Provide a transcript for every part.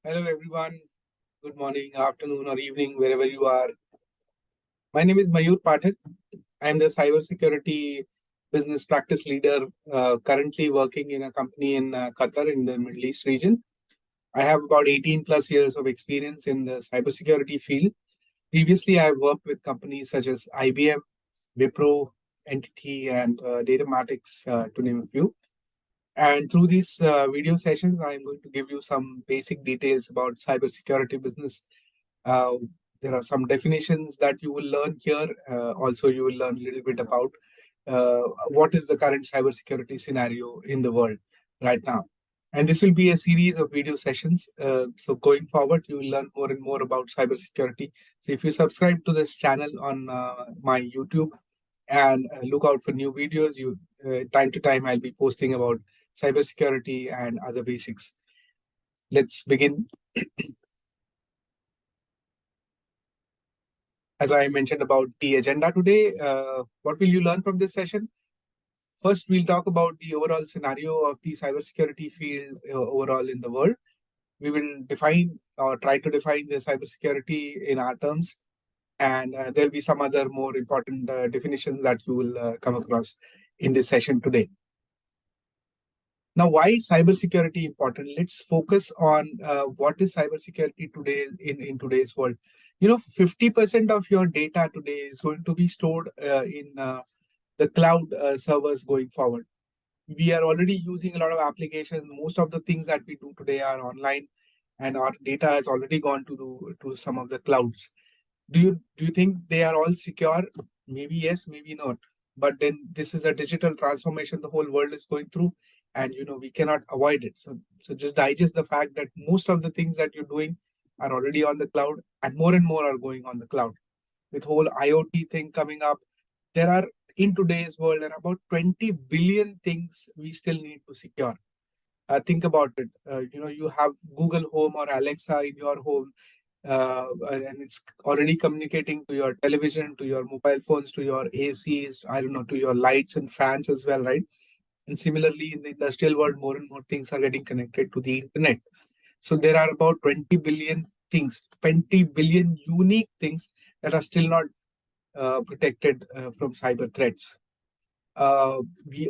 Hello, everyone. Good morning, afternoon, or evening, wherever you are. My name is Mayur Pathak. I am the cybersecurity business practice leader, currently working in a company in Qatar in the Middle East region. I have about 18 plus years of experience in the cybersecurity field. Previously, I worked with companies such as IBM, Wipro, Entity, and Datamatics, to name a few. And through these video sessions, I'm going to give you some basic details about cybersecurity business. Uh, there are some definitions that you will learn here. Also, you will learn a little bit about what is the current cybersecurity scenario in the world right now. And this will be a series of video sessions. So going forward, you will learn more and more about cybersecurity. So if you subscribe to this channel on my YouTube and look out for new videos, time to time I'll be posting about cybersecurity and other basics. Let's begin. As I mentioned about the agenda today, what will you learn from this session? First, we'll talk about the overall scenario of the cybersecurity field overall in the world. We will define or try to define the cybersecurity in our terms, and there'll be some other more important definitions that you will come across in this session today. Now, why is cybersecurity important? Let's focus on what is cybersecurity today in today's world. 50% of your data today is going to be stored in the cloud servers going forward. We are already using a lot of applications. Most of the things that we do today are online, and our data has already gone to some of the clouds. Do you think they are all secure? Maybe yes, maybe not. But then this is a digital transformation the whole world is going through, and we cannot avoid it. So just digest the fact that most of the things that you're doing are already on the cloud, and more are going on the cloud. With whole IoT thing coming up, there are in today's world there are about 20 billion things we still need to secure. Think about it. You have Google Home or Alexa in your home, and it's already communicating to your television, to your mobile phones, to your ACs, I don't know, to your lights and fans as well, right? And similarly, in the industrial world, more and more things are getting connected to the internet. So there are about 20 billion things, 20 billion unique things that are still not protected from cyber threats. We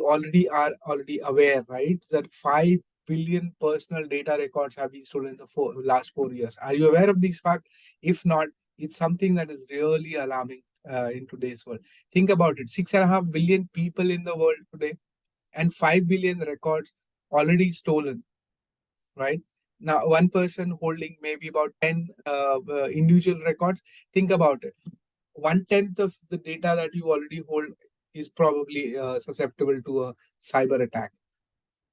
are already aware, right, that 5 billion personal data records have been stolen in the last 4 years. Are you aware of this fact? If not, it's something that is really alarming in today's world. Think about it: 6.5 billion people in the world today, and 5 billion records already stolen. Right now, one person holding maybe about 10 individual records. Think about it: 1/10 of the data that you already hold is probably susceptible to a cyber attack.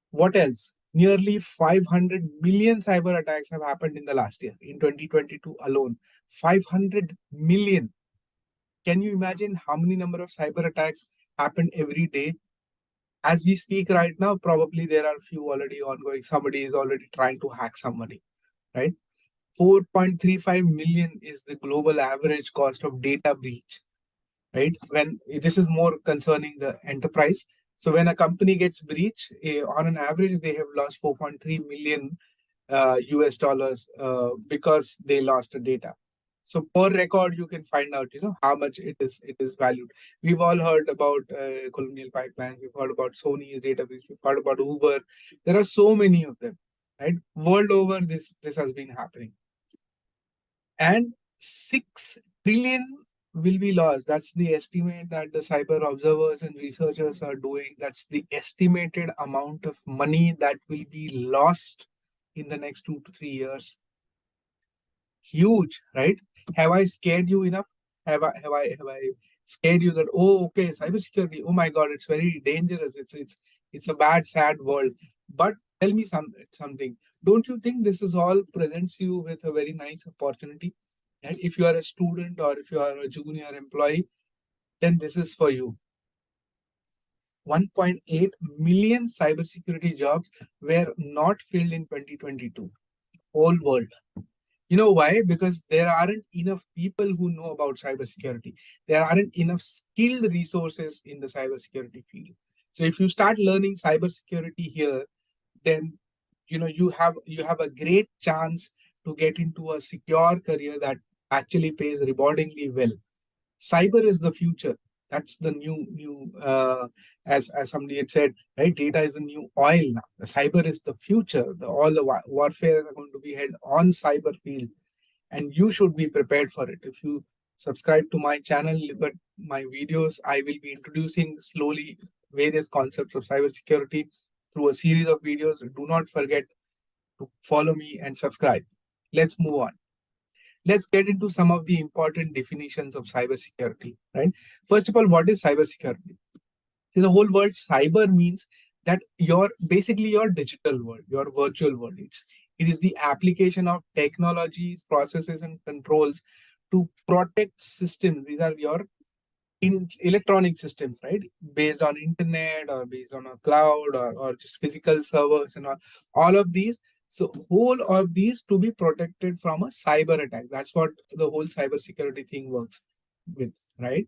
What else? Nearly 500 million cyber attacks have happened in the last year, in 2022 alone. 500 million. Can you imagine how many number of cyber attacks happen every day? As we speak right now, probably there are few already ongoing. Somebody is already trying to hack somebody, right? 4.35 million is the global average cost of data breach, right? When this is more concerning the enterprise. So when a company gets breached, on an average, they have lost 4.3 million US dollars because they lost the data. So per record, you can find out, how much it is valued. We've all heard about Colonial Pipeline. We've heard about Sony's data breach. We've heard about Uber. There are so many of them, right? World over, this has been happening. And 6 trillion will be lost. That's the estimate that the cyber observers and researchers are doing. That's the estimated amount of money that will be lost in the next 2 to 3 years. Huge, right? Have I scared you enough? Have I scared you that, oh, okay, cybersecurity, oh my God, it's very dangerous. It's a bad, sad world. But tell me something. Don't you think this is all presents you with a very nice opportunity? And if you are a student or if you are a junior employee, then this is for you. 1.8 million cybersecurity jobs were not filled in 2022. Whole world. You know why? Because there aren't enough people who know about cybersecurity. There aren't enough skilled resources in the cybersecurity field. So if you start learning cybersecurity here, then you have a great chance to get into a secure career that actually pays rewardingly well. Cyber is the future. That's the new as somebody had said, right? Data is the new oil now. The cyber is the future. All the warfare are going to be held on cyber field, and you should be prepared for it. If you subscribe to my channel, look at my videos, I will be introducing slowly various concepts of cybersecurity through a series of videos. Do not forget to follow me and subscribe. Let's move on. Let's get into some of the important definitions of cybersecurity, right? First of all, what is cybersecurity? In the whole world, cyber means that basically your digital world, your virtual world. It is the application of technologies, processes, and controls to protect systems. These are your in electronic systems, right? Based on internet or based on a cloud or just physical servers and all of these. So whole of these to be protected from a cyber attack. That's what the whole cyber security thing works with, right?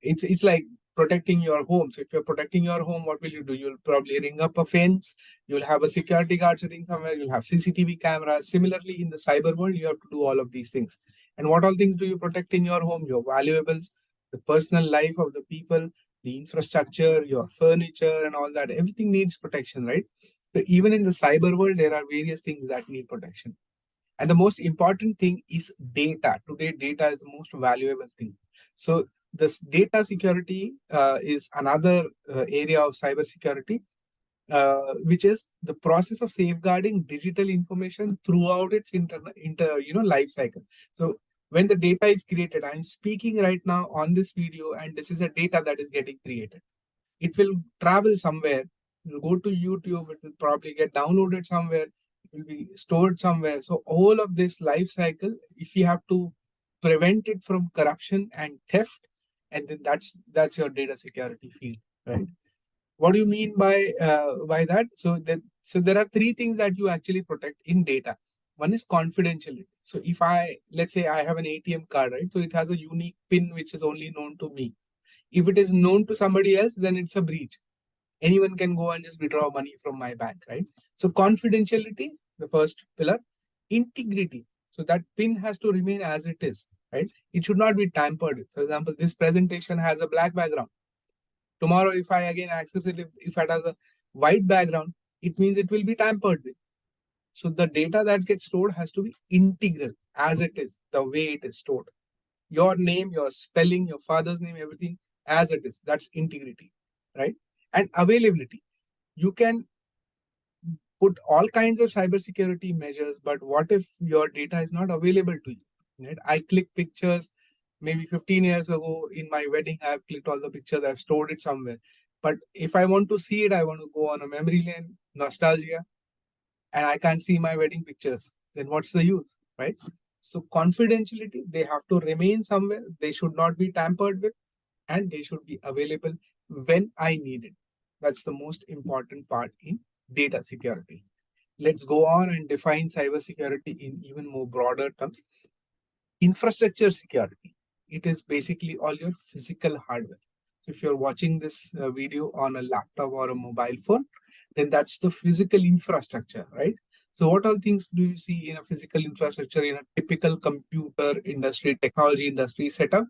It's like protecting your home. So if you're protecting your home, what will you do? You'll probably ring up a fence. You'll have a security guard sitting somewhere. You'll have CCTV cameras. Similarly, in the cyber world, you have to do all of these things. And what all things do you protect in your home? Your valuables, the personal life of the people, the infrastructure, your furniture, and all that. Everything needs protection, right? So even in the cyber world, there are various things that need protection. And the most important thing is data. Today, data is the most valuable thing. So this data security is another area of cybersecurity, which is the process of safeguarding digital information throughout its life cycle. So when the data is created, I'm speaking right now on this video, and this is a data that is getting created. It will travel somewhere. It will go to YouTube. It will probably get downloaded somewhere. It will be stored somewhere. So all of this life cycle, if you have to prevent it from corruption and theft, and then that's your data security field, right? What do you mean by that? So there are three things that you actually protect in data. One is confidentiality. So if let's say I have an ATM card, right? So it has a unique PIN which is only known to me. If it is known to somebody else, then it's a breach. Anyone can go and just withdraw money from my bank, right? So confidentiality, the first pillar. Integrity. So that PIN has to remain as it is, right? It should not be tampered with. For example, this presentation has a black background. Tomorrow, if I again access it, if it has a white background, it means it will be tampered with. So the data that gets stored has to be integral as it is, the way it is stored. Your name, your spelling, your father's name, everything as it is. That's integrity, right? And availability. You can put all kinds of cybersecurity measures, but what if your data is not available to you? Right? I click pictures maybe 15 years ago in my wedding. I've clicked all the pictures, I've stored it somewhere. But if I want to see it, I want to go on a memory lane, nostalgia, and I can't see my wedding pictures. Then what's the use, right? So confidentiality, they have to remain somewhere. They should not be tampered with, and they should be available when I need it. That's the most important part in data security. Let's go on and define cybersecurity in even more broader terms. Infrastructure security. It is basically all your physical hardware. So if you're watching this video on a laptop or a mobile phone, then that's the physical infrastructure, right? So what all things do you see in a physical infrastructure in a typical computer industry, technology industry setup?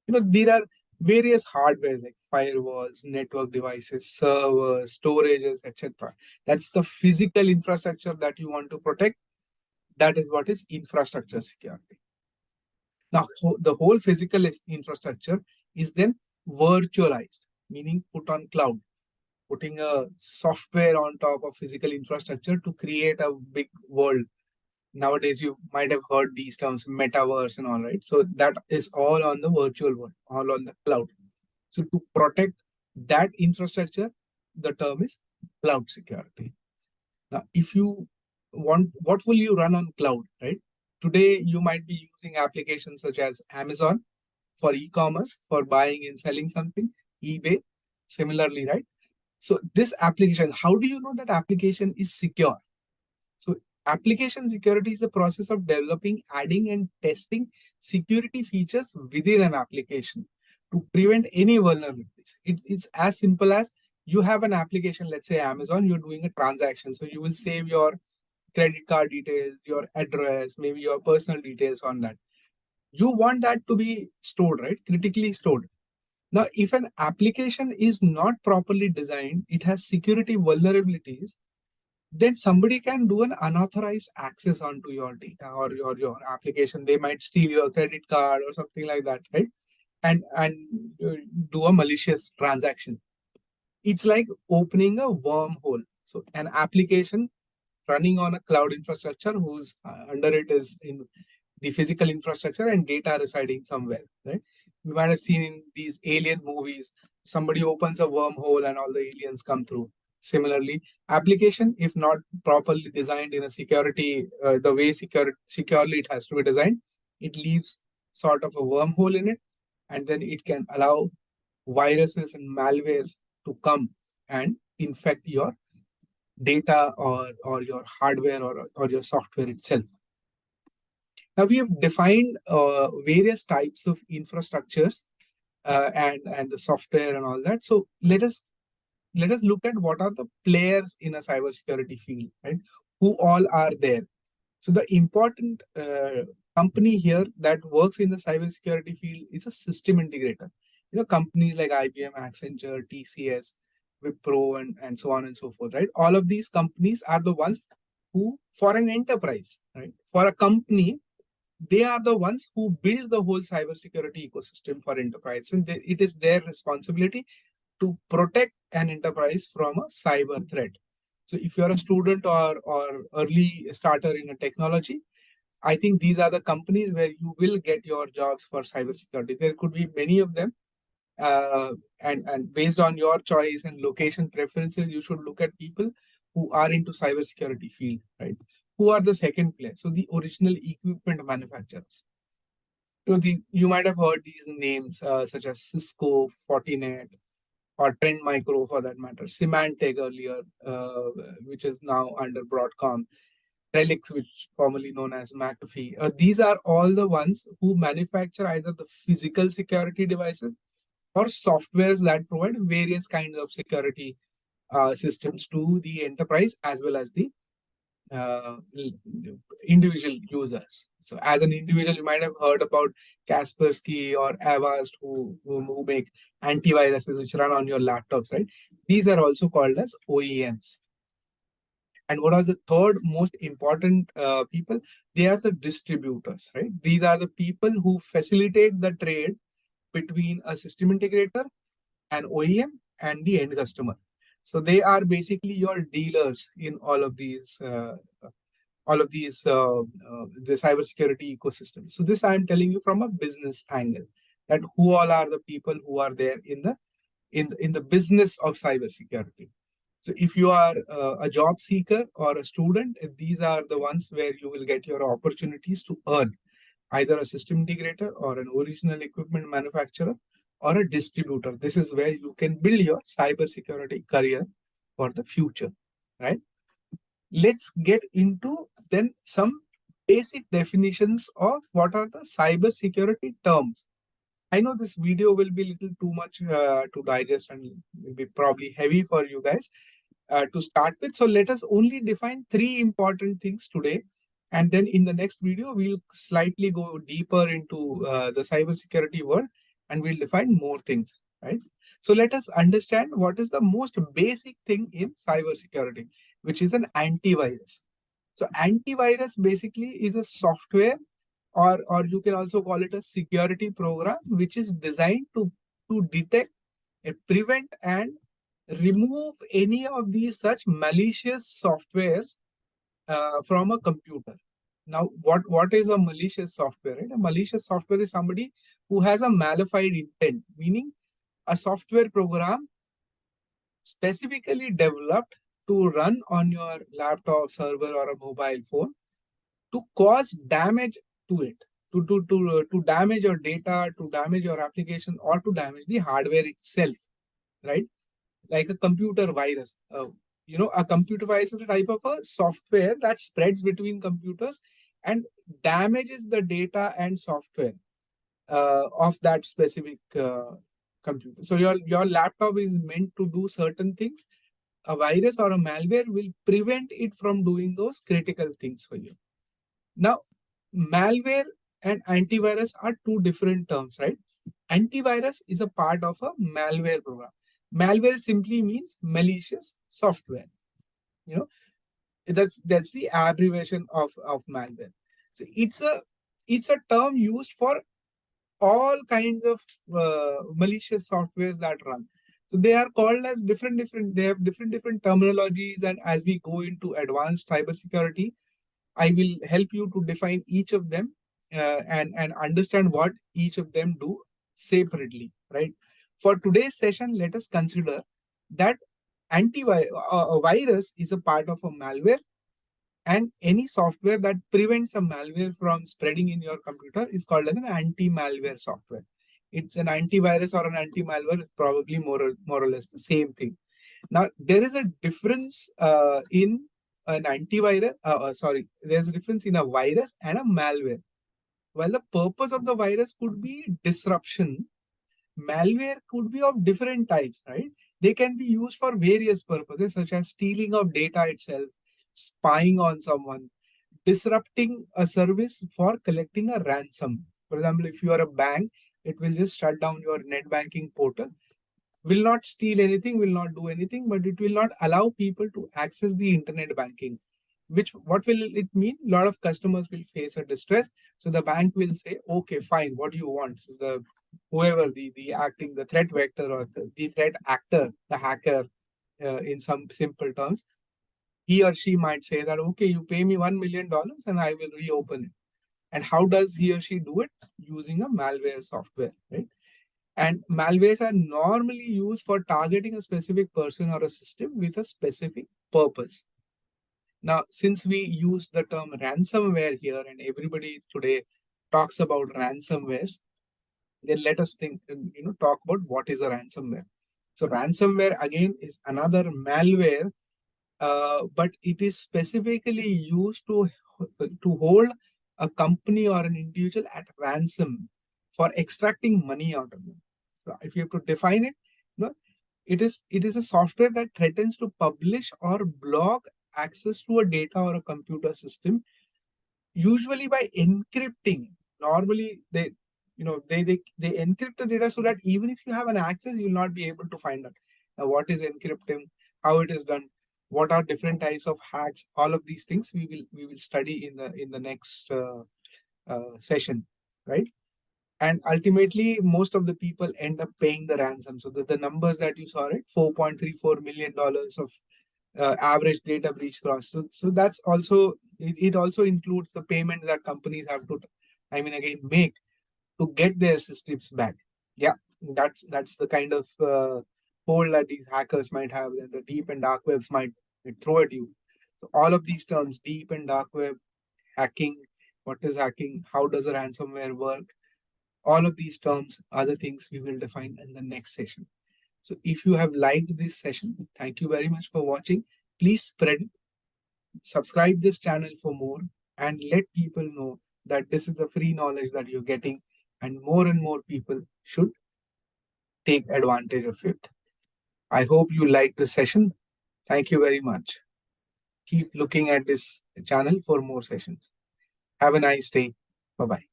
There are various hardware like firewalls, network devices, servers, storages, etc. That's the physical infrastructure that you want to protect. That is what is infrastructure security. Now, the whole physical infrastructure is then virtualized, meaning put on cloud, putting a software on top of physical infrastructure to create a big world. Nowadays, you might have heard these terms, metaverse and all, right? So that is all on the virtual world, all on the cloud. So to protect that infrastructure, the term is cloud security. Now, if you want, what will you run on cloud, right? Today, you might be using applications such as Amazon for e-commerce, for buying and selling something, eBay, similarly, right? So this application, how do you know that application is secure? So application security is the process of developing, adding, and testing security features within an application to prevent any vulnerabilities. It's as simple as you have an application, let's say Amazon, you're doing a transaction. So you will save your credit card details, your address, maybe your personal details on that. You want that to be stored, right? Critically stored. Now, if an application is not properly designed, it has security vulnerabilities, then somebody can do an unauthorized access onto your data or your application. They might steal your credit card or something like that, right? And do a malicious transaction. It's like opening a wormhole. So an application running on a cloud infrastructure whose under it is in the physical infrastructure and data residing somewhere, right? You might have seen in these alien movies, somebody opens a wormhole and all the aliens come through. Similarly, application, if not properly designed in a security, the way securely it has to be designed, it leaves sort of a wormhole in it, and then it can allow viruses and malwares to come and infect your data or your hardware or your software itself. Now we have defined various types of infrastructures and the software and all that. So let us look at what are the players in a cybersecurity field, right? Who all are there? So the important company here that works in the cybersecurity field is a system integrator. Companies like IBM, Accenture, TCS, Wipro, and so on and so forth, right? All of these companies are the ones who, for an enterprise, right? For a company, they are the ones who build the whole cybersecurity ecosystem for enterprise, and it is their responsibility to protect an enterprise from a cyber threat. So if you're a student or early starter in a technology, I think these are the companies where you will get your jobs for cybersecurity. There could be many of them, and based on your choice and location preferences, you should look at people who are into cybersecurity field, right? Who are the second player? So the original equipment manufacturers. You might have heard these names such as Cisco, Fortinet, or Trend Micro for that matter, Symantec earlier, which is now under Broadcom, Relix, which formerly known as McAfee. These are all the ones who manufacture either the physical security devices or softwares that provide various kinds of security systems to the enterprise as well as the uh, individual users. So as an individual, you might have heard about Kaspersky or Avast who make antiviruses which run on your laptops, right? These are also called as OEMs. And what are the third most important people? They are the distributors, right? These are the people who facilitate the trade between a system integrator, an OEM, and the end customer. So they are basically your dealers in the cybersecurity ecosystem. So this I am telling you from a business angle, that who all are the people who are there in the business of cybersecurity. So if you are a job seeker or a student, these are the ones where you will get your opportunities to earn, either a system integrator or an original equipment manufacturer or a distributor. This is where you can build your cybersecurity career for the future, right? Let's get into then some basic definitions of what are the cybersecurity terms. I know this video will be a little too much to digest and will be probably heavy for you guys to start with. So let us only define three important things today. And then in the next video, we'll slightly go deeper into the cybersecurity world and we'll define more things, right? So let us understand what is the most basic thing in cybersecurity, which is an antivirus. So antivirus basically is a software, or you can also call it a security program, which is designed to detect, prevent, and remove any of these such malicious softwares from a computer. Now, what is a malicious software? Right? A malicious software is somebody who has a malified intent, meaning a software program specifically developed to run on your laptop, server, or a mobile phone to cause damage to it, to damage your data, to damage your application, or to damage the hardware itself, right? Like a computer virus. A computer virus is a type of a software that spreads between computers and damages the data and software of that specific computer. So your laptop is meant to do certain things, a virus or a malware will prevent it from doing those critical things for you. Now, malware and antivirus are two different terms, right? Antivirus is a part of a malware program. Malware simply means malicious software. You know, that's the abbreviation of malware. So it's a term used for all kinds of malicious softwares that run. So they are called as different. They have different terminologies, and as we go into advanced cybersecurity, I will help you to define each of them and understand what each of them do separately. Right. For today's session, let us consider that a virus is a part of a malware, and any software that prevents a malware from spreading in your computer is called as an anti-malware software. It's an antivirus or an anti-malware, probably more or less the same thing. Now, there is a difference in an antivirus, there's a difference in a virus and a malware. While the purpose of the virus could be disruption, malware could be of different types, right? They can be used for various purposes, such as stealing of data itself, spying on someone, disrupting a service for collecting a ransom. For example, if you are a bank, it will just shut down your net banking portal, will not steal anything, will not do anything, but it will not allow people to access the internet banking. What will it mean? A lot of customers will face a distress. So the bank will say, okay, fine, what do you want? So whoever the threat vector or the threat actor, the hacker, in some simple terms, he or she might say that, okay, you pay me $1 million and I will reopen it. And how does he or she do it? Using a malware software, right? And malwares are normally used for targeting a specific person or a system with a specific purpose. Now, since we use the term ransomware here and everybody today talks about ransomwares, then let us talk about what is a ransomware. So ransomware again is another malware, but it is specifically used to hold a company or an individual at ransom for extracting money out of them. So if you have to define it, it is a software that threatens to publish or block access to a data or a computer system, usually by encrypting. Normally, they encrypt the data so that even if you have an access, you will not be able to find out. Now, what is encrypting? How it is done? What are different types of hacks? All of these things we will study in the next session, right? And ultimately, most of the people end up paying the ransom. So the numbers that you saw, right? $4.34 million of average data breach cost. So that's also, it also includes the payment that companies have to, again, make to get their systems back. Yeah, that's the kind of hole that these hackers might have, that the deep and dark webs might throw at you. So all of these terms, deep and dark web, hacking, what is hacking, how does a ransomware work, all of these terms are the things we will define in the next session. So if you have liked this session, thank you very much for watching. Please spread it, subscribe this channel for more, and let people know that this is the free knowledge that you're getting, and more people should take advantage of it. I hope you liked this session. Thank you very much. Keep looking at this channel for more sessions. Have a nice day. Bye-bye.